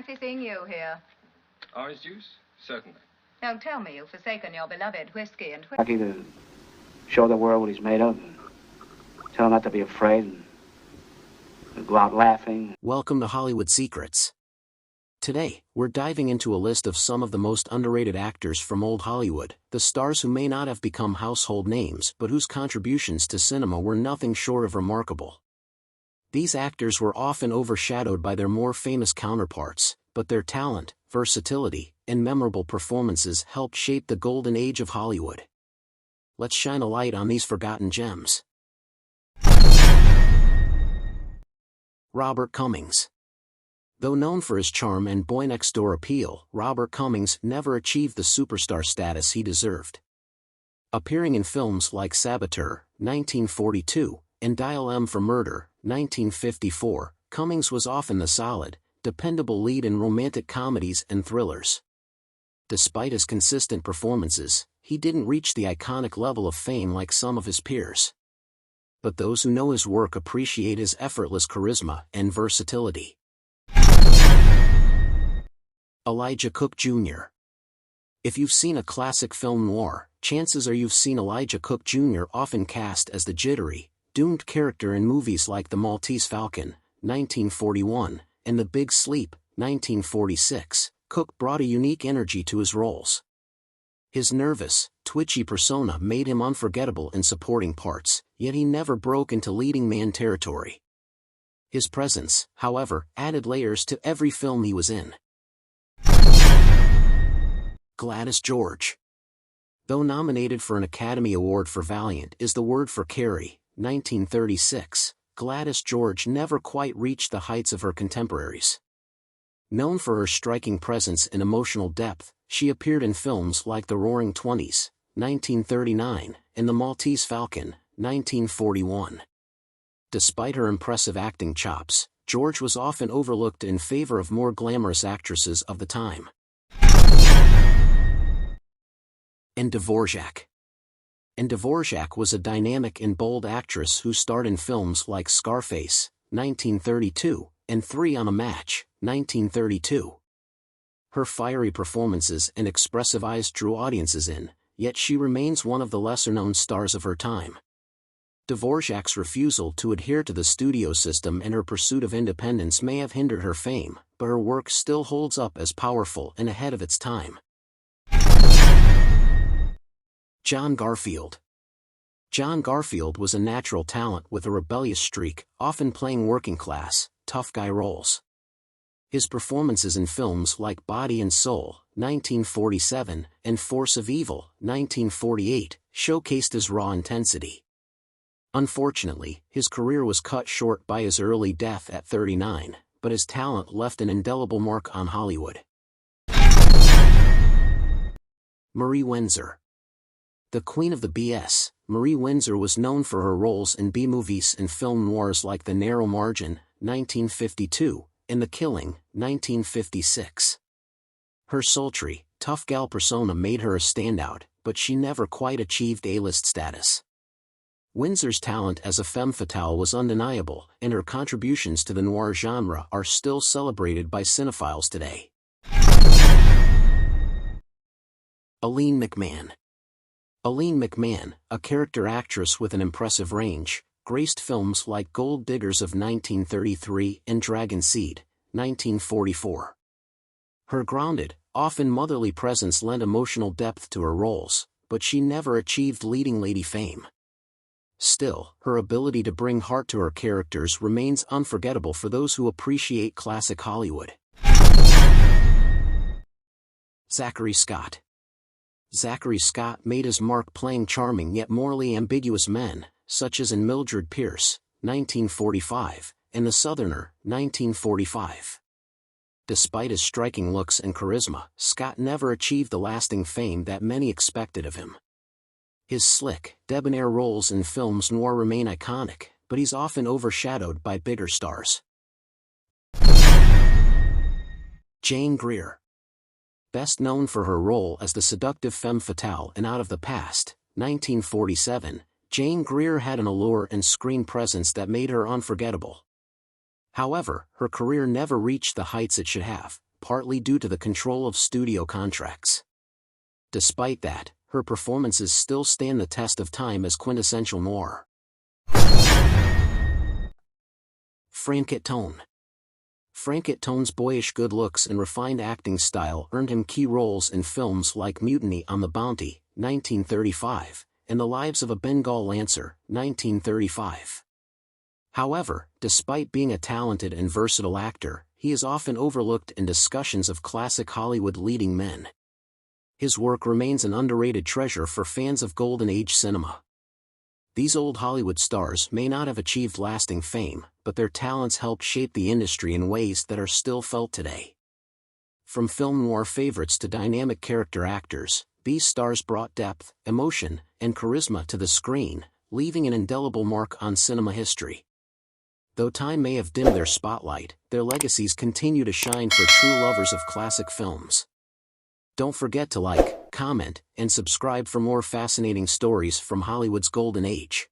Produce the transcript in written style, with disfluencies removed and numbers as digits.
fancy seeing you here. Orange juice? Certainly. Don't tell me you've forsaken your beloved whiskey and Lucky to show the world what he's made of, and tell him not to be afraid, and to go out laughing. Welcome to Hollywood Secrets. Today, we're diving into a list of some of the most underrated actors from old Hollywood, the stars who may not have become household names but whose contributions to cinema were nothing short of remarkable. These actors were often overshadowed by their more famous counterparts, but their talent, versatility, and memorable performances helped shape the golden age of Hollywood. Let's shine a light on these forgotten gems. Robert Cummings. Though known for his charm and boy-next-door appeal, Robert Cummings never achieved the superstar status he deserved. Appearing in films like Saboteur, 1942, and Dial M for Murder, 1954, Cummings was often the solid, dependable lead in romantic comedies and thrillers. Despite his consistent performances, he didn't reach the iconic level of fame like some of his peers. But those who know his work appreciate his effortless charisma and versatility. Elijah Cook Jr. If you've seen a classic film noir, chances are you've seen Elijah Cook Jr. often cast as the jittery, doomed character in movies like The Maltese Falcon, 1941, and The Big Sleep, 1946. Cook brought a unique energy to his roles. His nervous, twitchy persona made him unforgettable in supporting parts, yet he never broke into leading man territory. His presence, however, added layers to every film he was in. Gladys George. Though nominated for an Academy Award for Valiant is the Word for Carrie, 1936, Gladys George never quite reached the heights of her contemporaries. Known for her striking presence and emotional depth, she appeared in films like The Roaring Twenties, 1939, and The Maltese Falcon, 1941. Despite her impressive acting chops, George was often overlooked in favor of more glamorous actresses of the time. And Dvorak. Dvorak was a dynamic and bold actress who starred in films like Scarface, 1932, and Three on a Match, 1932. Her fiery performances and expressive eyes drew audiences in, yet she remains one of the lesser-known stars of her time. Dvorak's refusal to adhere to the studio system and her pursuit of independence may have hindered her fame, but her work still holds up as powerful and ahead of its time. John Garfield. John Garfield was a natural talent with a rebellious streak, often playing working-class, tough guy roles. His performances in films like Body and Soul, 1947, and Force of Evil, 1948, showcased his raw intensity. Unfortunately, his career was cut short by his early death at 39, but his talent left an indelible mark on Hollywood. Marie Windsor. The Queen of the BS, Marie Windsor was known for her roles in B-movies and film noirs like The Narrow Margin, 1952, and The Killing, 1956. Her sultry, tough gal persona made her a standout, but she never quite achieved A-list status. Windsor's talent as a femme fatale was undeniable, and her contributions to the noir genre are still celebrated by cinephiles today. Aline MacMahon. Aline MacMahon, a character actress with an impressive range, graced films like Gold Diggers of 1933 and Dragon Seed, 1944. Her grounded, often motherly presence lent emotional depth to her roles, but she never achieved leading lady fame. Still, her ability to bring heart to her characters remains unforgettable for those who appreciate classic Hollywood. Zachary Scott. Zachary Scott made his mark playing charming yet morally ambiguous men, such as in Mildred Pierce, 1945, and The Southerner, 1945. Despite his striking looks and charisma, Scott never achieved the lasting fame that many expected of him. His slick, debonair roles in films noir remain iconic, but he's often overshadowed by bigger stars. Jane Greer. Best known for her role as the seductive femme fatale in Out of the Past, 1947, Jane Greer had an allure and screen presence that made her unforgettable. However, her career never reached the heights it should have, partly due to the control of studio contracts. Despite that, her performances still stand the test of time as quintessential noir. Franchot Tone. Franchot Tone's boyish good looks and refined acting style earned him key roles in films like Mutiny on the Bounty, 1935, and The Lives of a Bengal Lancer, 1935. However, despite being a talented and versatile actor, he is often overlooked in discussions of classic Hollywood leading men. His work remains an underrated treasure for fans of Golden Age cinema. These old Hollywood stars may not have achieved lasting fame, but their talents helped shape the industry in ways that are still felt today. From film noir favorites to dynamic character actors, these stars brought depth, emotion, and charisma to the screen, leaving an indelible mark on cinema history. Though time may have dimmed their spotlight, their legacies continue to shine for true lovers of classic films. Don't forget to like, comment, and subscribe for more fascinating stories from Hollywood's golden age.